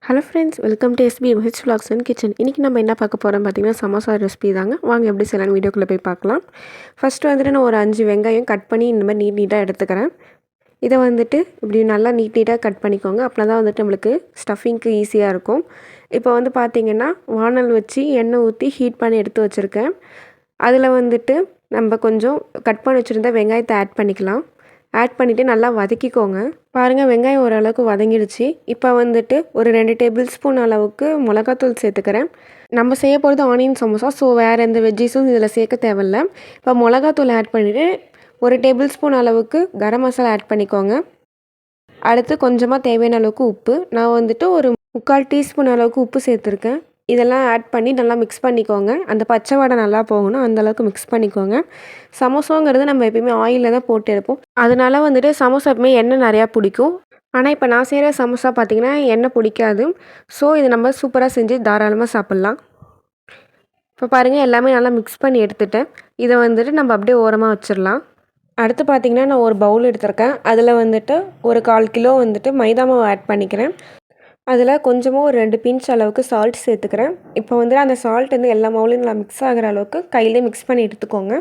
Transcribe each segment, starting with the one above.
Hello friends, welcome to SP VH vlogs and kitchen. இன்றைக்கி நம்ம என்ன பார்க்க போகிறோம் பார்த்தீங்கன்னா, சமோசா ரெசிபி தாங்க. வாங்க எப்படி செய்யலாம்னு வீடியோக்குள்ளே போய் பார்க்கலாம். ஃபஸ்ட்டு வந்துட்டு நான் ஒரு 5 வெங்காயம் கட் பண்ணி இந்த மாதிரி நீட்டாக எடுத்துக்கிறேன். இதை வந்துட்டு இப்படி நல்லா நீட்டாக கட் பண்ணிக்கோங்க. அப்படின்னா தான் வந்துட்டு நம்மளுக்கு ஸ்டஃபிங்க்கு ஈஸியாக இருக்கும். இப்போ வந்து பார்த்திங்கன்னா, வானல் வச்சு எண்ணெய் ஊற்றி ஹீட் பண்ணி எடுத்து வச்சுருக்கேன். அதில் வந்துட்டு நம்ம கொஞ்சம் கட் பண்ணி வச்சுருந்த வெங்காயத்தை ஆட் பண்ணிக்கலாம். ஆட் பண்ணிவிட்டு நல்லா வதக்கிக்கோங்க. பாருங்கள், வெங்காயம் ஓரளவுக்கு வதங்கிடுச்சு. இப்போ வந்துட்டு ஒரு 2 டேபிள் ஸ்பூன் அளவுக்கு மிளகாத்தூள் சேர்த்துக்கிறேன். நம்ம செய்ய போகிறது ஆனியன் சமோசா, ஸோ வேறு எந்த வெஜ்ஜீஸும் இதில் சேர்க்க தேவையில்ல. இப்போ மிளகாத்தூள் ஆட் பண்ணிவிட்டு ஒரு டேபிள் ஸ்பூன் அளவுக்கு கரம் மசாலா ஆட் பண்ணிக்கோங்க. அடுத்து கொஞ்சமாக தேவையான அளவுக்கு உப்பு. நான் வந்துட்டு ஒரு 3/4 டீஸ்பூன் அளவுக்கு உப்பு சேர்த்துருக்கேன். இதெல்லாம் ஆட் பண்ணி நல்லா மிக்ஸ் பண்ணிக்கோங்க. அந்த பச்சை வாடை நல்லா போகணும், அந்தளவுக்கு மிக்ஸ் பண்ணிக்கோங்க. சமோசாங்கிறது நம்ம எப்பயுமே ஆயிலில் தான் போட்டு எடுப்போம். அதனால வந்துட்டு சமோசா எப்பவுமே எண்ணெய் நிறையா பிடிக்கும். ஆனால் இப்போ நான் செய்கிற சமோசா பார்த்திங்கன்னா எண்ணெய் பிடிக்காது. ஸோ இது நம்ம சூப்பராக செஞ்சு தாராளமாக சாப்பிட்லாம். இப்போ பாருங்கள், எல்லாமே நல்லா மிக்ஸ் பண்ணி எடுத்துட்டேன். இதை வந்துட்டு நம்ம அப்படியே ஓரமாக வச்சிடலாம். அடுத்து பார்த்திங்கன்னா, நான் ஒரு பவுல் எடுத்திருக்கேன். அதில் வந்துட்டு ஒரு 1/4 கிலோ வந்துட்டு மைதா மாவு ஆட் பண்ணிக்கிறேன். அதில் கொஞ்சமாக ஒரு 2 பிஞ்ச் அளவுக்கு சால்ட் சேர்த்துக்கிறேன். இப்போ வந்துட்டு அந்த சால்ட் வந்து எல்லா மாவுலையும் நல்லா மிக்ஸ் ஆகிற அளவுக்கு கையிலே மிக்ஸ் பண்ணி எடுத்துக்கோங்க.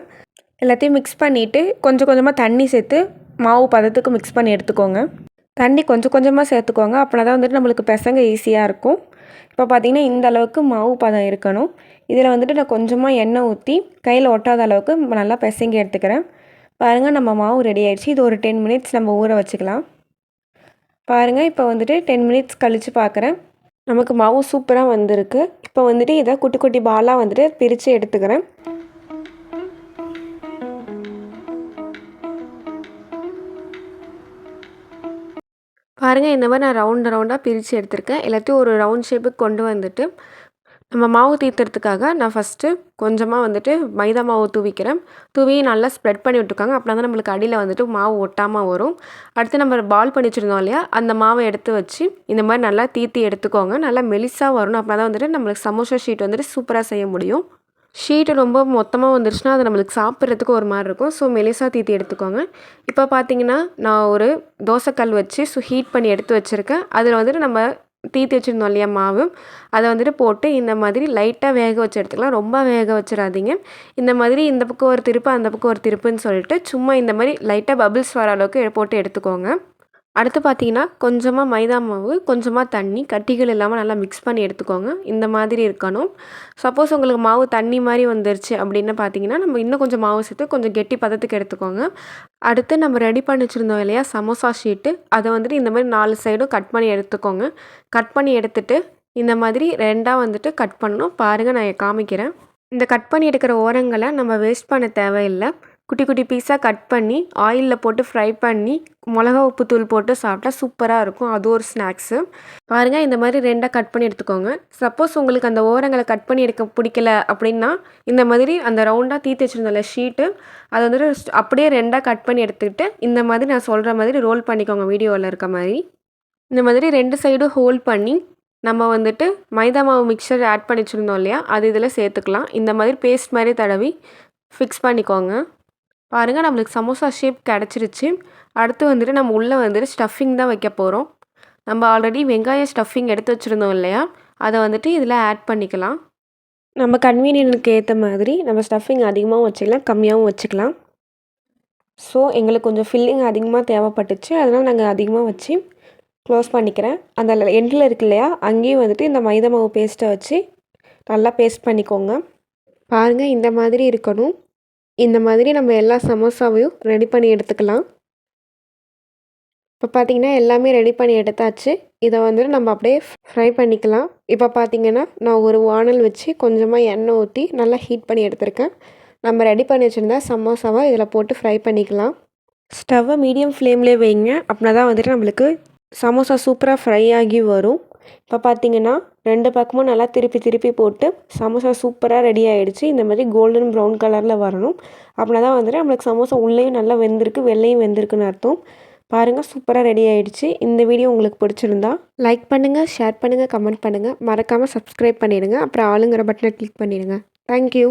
எல்லாத்தையும் மிக்ஸ் பண்ணிவிட்டு கொஞ்சம் கொஞ்சமாக தண்ணி சேர்த்து மாவு பதத்துக்கு மிக்ஸ் பண்ணி எடுத்துக்கோங்க. தண்ணி கொஞ்சம் கொஞ்சமாக சேர்த்துக்கோங்க. அப்படின்னா தான் வந்துட்டு நம்மளுக்கு பிசங்க ஈஸியாக இருக்கும். இப்போ பார்த்திங்கன்னா, இந்த அளவுக்கு மாவு பதம் இருக்கணும். இதில் வந்துட்டு நான் கொஞ்சமாக எண்ணெய் ஊற்றி கையில் ஒட்டாத அளவுக்கு நல்லா பிசங்கி எடுத்துக்கிறேன். பாருங்கள், நம்ம மாவு ரெடி ஆகிடுச்சு. இது ஒரு 10 மினிட்ஸ் நம்ம ஊற வச்சுக்கலாம். பாருங்கள், இப்போ வந்துட்டு 10 மினிட்ஸ் கழித்து பார்க்குறேன். நமக்கு மாவு சூப்பராக வந்திருக்கு. இப்போ வந்துட்டு இதை குட்டி குட்டி பாலாக வந்துட்டு பிரித்து எடுத்துக்கிறேன். பாருங்கள், இந்த மாதிரி நான் ரவுண்டாக பிரித்து எடுத்திருக்கேன். எல்லாத்தையும் ஒரு ரவுண்ட் ஷேப்புக்கு கொண்டு வந்துட்டு நம்ம மாவு தீர்த்துறதுக்காக நான் ஃபஸ்ட்டு கொஞ்சமாக வந்துட்டு மைதா மாவு தூவி நல்லா ஸ்ப்ரெட் பண்ணி விட்டுருக்காங்க. அப்படின்னா தான் நம்மளுக்கு அடியில் வந்துட்டு மாவு ஒட்டாமல் வரும். அடுத்து நம்ம பால் பண்ணி வச்சுருந்தோம் இல்லையா, அந்த மாவை எடுத்து வச்சு இந்த மாதிரி நல்லா தீர்த்தி எடுத்துக்கோங்க. நல்லா மெலிசாக வரணும். அப்படின்னா தான் வந்துட்டு நம்மளுக்கு சமோசா ஷீட் வந்துட்டு சூப்பராக செய்ய முடியும். ஷீட்டு ரொம்ப மொத்தமாக வந்துருச்சுன்னா அது நம்மளுக்கு சாப்பிட்றதுக்கு ஒரு மாதிரி இருக்கும். ஸோ மெலிசாக தீர்த்தி எடுத்துக்கோங்க. இப்போ பார்த்தீங்கன்னா, நான் ஒரு தோசைக்கல் வச்சு ஹீட் பண்ணி எடுத்து வச்சுருக்கேன். அதில் வந்துட்டு நம்ம தீர்த்தி வச்சுருந்தோம் இல்லையா மாவு, அதை வந்துட்டு போட்டு இந்த மாதிரி லைட்டாக வேக வச்சு எடுத்துக்கலாம். ரொம்ப வேக வச்சிடாதீங்க. இந்த மாதிரி இந்த பக்கம் ஒரு திருப்பு அந்த பக்கம் ஒரு திருப்புன்னு சொல்லிட்டு சும்மா இந்த மாதிரி லைட்டாக பபிள்ஸ் வர அளவுக்கு போட்டு எடுத்துக்கோங்க. அடுத்து பார்த்தீங்கன்னா, கொஞ்சமாக மைதா மாவு, கொஞ்சமாக தண்ணி, கட்டிகள் இல்லாமல் நல்லா மிக்ஸ் பண்ணி எடுத்துக்கோங்க. இந்த மாதிரி இருக்கணும். சப்போஸ் உங்களுக்கு மாவு தண்ணி மாதிரி வந்துருச்சு அப்படின்னு பார்த்தீங்கன்னா, நம்ம இன்னும் கொஞ்சம் மாவு சேர்த்து கொஞ்சம் கெட்டி பதத்துக்கு எடுத்துக்கோங்க. அடுத்து நம்ம ரெடி பண்ணி வச்சுருந்தோம் இல்லையா சமோசா ஷீட்டு, அதை வந்துட்டு இந்த மாதிரி 4 சைடும் கட் பண்ணி எடுத்துக்கோங்க. கட் பண்ணி எடுத்துட்டு இந்த மாதிரி 2ஆக வந்துட்டு கட் பண்ணணும். பாருங்கள், நான் காமிக்கிறேன். இந்த கட் பண்ணி எடுக்கிற ஓரங்களை நம்ம வேஸ்ட் பண்ண தேவையில்லை. குட்டி குட்டி பீஸாக கட் பண்ணி ஆயிலில் போட்டு ஃப்ரை பண்ணி மிளகா உப்பு தூள் போட்டு சாப்பிட்டா சூப்பராக இருக்கும். அது ஒரு ஸ்நாக்ஸு. பாருங்கள், இந்த மாதிரி 2ஆக கட் பண்ணி எடுத்துக்கோங்க. சப்போஸ் உங்களுக்கு அந்த ஓரங்களை கட் பண்ணி எடுக்க பிடிக்கல அப்படின்னா, இந்த மாதிரி அந்த ரவுண்டாக தீர்த்து வச்சுருந்தோம்ல ஷீட்டு, அதை வந்துட்டு அப்படியே 2ஆக கட் பண்ணி எடுத்துக்கிட்டு இந்த மாதிரி நான் சொல்கிற மாதிரி ரோல் பண்ணிக்கோங்க. வீடியோவில் இருக்க மாதிரி இந்த மாதிரி 2 சைடும் ஹோல்ட் பண்ணி நம்ம வந்துட்டு மைதா மாவு மிக்சர் ஆட் பண்ணி வச்சுருந்தோம் இல்லையா, அது இதில் சேர்த்துக்கலாம். இந்த மாதிரி பேஸ்ட் மாதிரி தடவி ஃபிக்ஸ் பண்ணிக்கோங்க. பாருங்கள், நம்மளுக்கு சமோசா ஷேப் கிடச்சிருச்சு. அடுத்து வந்துட்டு நம்ம உள்ளே வந்துட்டு ஸ்டஃபிங் தான் வைக்க போகிறோம். நம்ம ஆல்ரெடி வெங்காயம் ஸ்டஃபிங் எடுத்து வச்சுருந்தோம் இல்லையா, அதை வந்துட்டு இதில் ஆட் பண்ணிக்கலாம். நம்ம கன்வீனியன்ட்க்கு ஏற்ற மாதிரி நம்ம ஸ்டஃபிங் அதிகமாகவும் வச்சுக்கலாம், கம்மியாகவும் வச்சுக்கலாம். ஸோ எங்களுக்கு கொஞ்சம் ஃபில்லிங் அதிகமாக தேவைப்பட்டுச்சு, அதனால் நாங்கள் அதிகமாக வச்சு க்ளோஸ் பண்ணிக்கிறேன். அந்த எண்டில் இருக்கு இல்லையா, அங்கேயும் வந்துட்டு இந்த மைதா மாவு பேஸ்ட்டை வச்சு நல்லா பேஸ்ட் பண்ணிக்கோங்க. பாருங்கள், இந்த மாதிரி இருக்கணும். இந்த மாதிரி நம்ம எல்லா சமோசாவையும் ரெடி பண்ணி எடுத்துக்கலாம். இப்போ பார்த்திங்கன்னா, எல்லாமே ரெடி பண்ணி எடுத்தாச்சு. இதை வந்துட்டு நம்ம அப்படியே ஃப்ரை பண்ணிக்கலாம். இப்போ பார்த்திங்கன்னா, நான் ஒரு வானல் வச்சு கொஞ்சமாக எண்ணெய் ஊற்றி நல்லா ஹீட் பண்ணி எடுத்திருக்கேன். நம்ம ரெடி பண்ணி வச்சுருந்தா சமோசாவை இதில் போட்டு ஃப்ரை பண்ணிக்கலாம். ஸ்டவ்வை மீடியம் ஃப்ளேம்லேயே வைங்க. அப்படின்னா தான் வந்துட்டு நம்மளுக்கு சமோசா சூப்பராக ஃப்ரை ஆகி வரும். இப்போ பார்த்திங்கன்னா, 2 பக்கமும் நல்லா திருப்பி போட்டு சமோசா சூப்பராக ரெடி ஆகிடுச்சு. இந்த மாதிரி கோல்டன் ப்ரௌன் கலரில் வரணும். அப்படின்னா தான் வந்துட்டு நம்மளுக்கு சமோசா உள்ளேயும் நல்லா வெந்திருக்கு, வெளிலையும் வெந்திருக்குன்னு அர்த்தம். பாருங்கள், சூப்பராக ரெடி ஆகிடுச்சு. இந்த வீடியோ உங்களுக்கு பிடிச்சிருந்தா லைக் பண்ணுங்கள், ஷேர் பண்ணுங்கள், கமெண்ட் பண்ணுங்கள். மறக்காமல் சப்ஸ்கிரைப் பண்ணிடுங்க. அப்புறம் ஆளுங்கிற பட்டனை கிளிக் பண்ணிடுங்க. தேங்க்யூ.